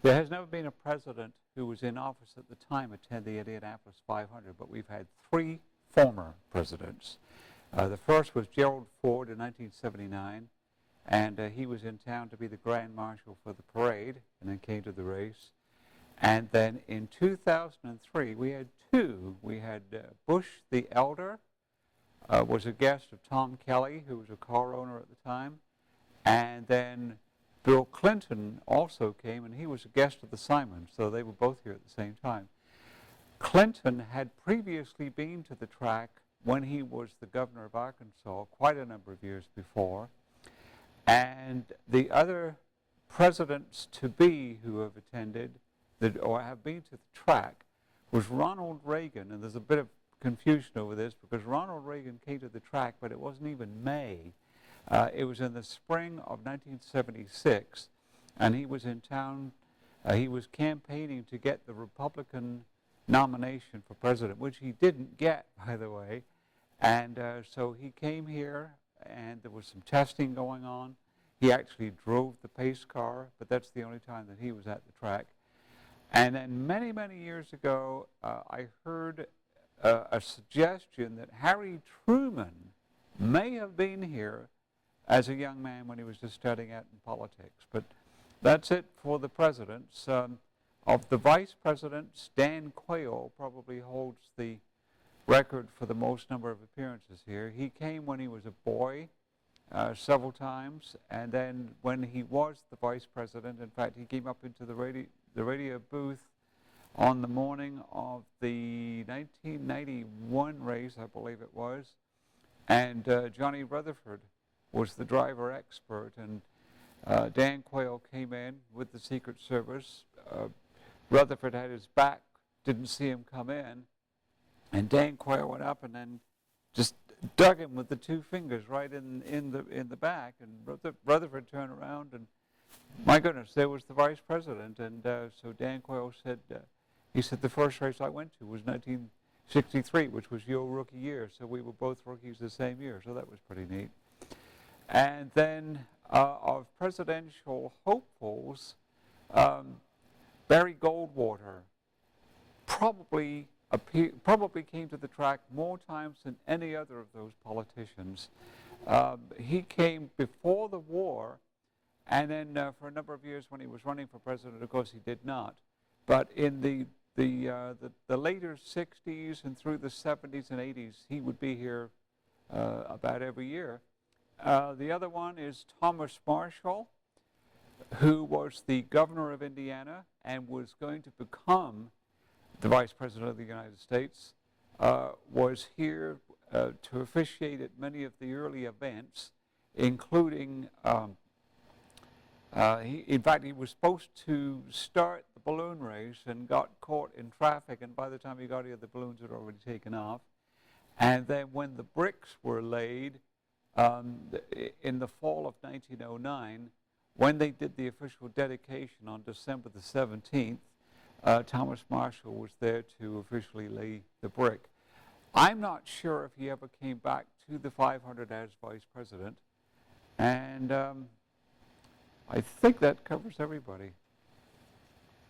There has never been a president who was in office at the time attend the Indianapolis 500, but we've had 3 former presidents. The first was Gerald Ford in 1979, and he was in town to be the Grand Marshal for the parade, and then came to the race. And then in 2003, we had 2. We had Bush the Elder, was a guest of Tom Kelly, who was a car owner at the time, and then Bill Clinton also came, and he was a guest of the Simons, so they were both here at the same time. Clinton had previously been to the track when he was the governor of Arkansas quite a number of years before, and the other presidents-to-be who have attended or have been to the track was Ronald Reagan, and there's a bit of confusion over this because Ronald Reagan came to the track, but it wasn't even May. It was in the spring of 1976, and he was in town. He was campaigning to get the Republican nomination for president, which he didn't get, by the way. And so he came here, and there was some testing going on. He actually drove the pace car, but that's the only time that he was at the track. And then many, many years ago, I heard a suggestion that Harry Truman may have been here as a young man when he was just starting out in politics. But that's it for the presidents. Of the vice presidents, Dan Quayle probably holds the record for the most number of appearances here. He came when he was a boy several times, and then when he was the vice president, in fact, he came up into the radio booth on the morning of the 1991 race, I believe it was, and Johnny Rutherford was the driver expert, and Dan Quayle came in with the Secret Service. Rutherford had his back, didn't see him come in, and Dan Quayle went up and then just dug him with the 2 fingers right in the back, and Rutherford turned around, and my goodness, there was the vice president. And so Dan Quayle said, he said, the first race I went to was 1963, which was your rookie year, so we were both rookies the same year, so that was pretty neat. And then of presidential hopefuls, Barry Goldwater probably came to the track more times than any other of those politicians. He came before the war, and then for a number of years when he was running for president, of course, he did not. But in the later 60s and through the 70s and 80s, he would be here about every year. The other one is Thomas Marshall, who was the governor of Indiana and was going to become the vice president of the United States, was here to officiate at many of the early events, including, in fact, he was supposed to start the balloon race and got caught in traffic, and by the time he got here, the balloons had already taken off. And then when the bricks were laid in the fall of 1909, when they did the official dedication on December the 17th, Thomas Marshall was there to officially lay the brick. I'm not sure if he ever came back to the 500 as vice president, and I think that covers everybody.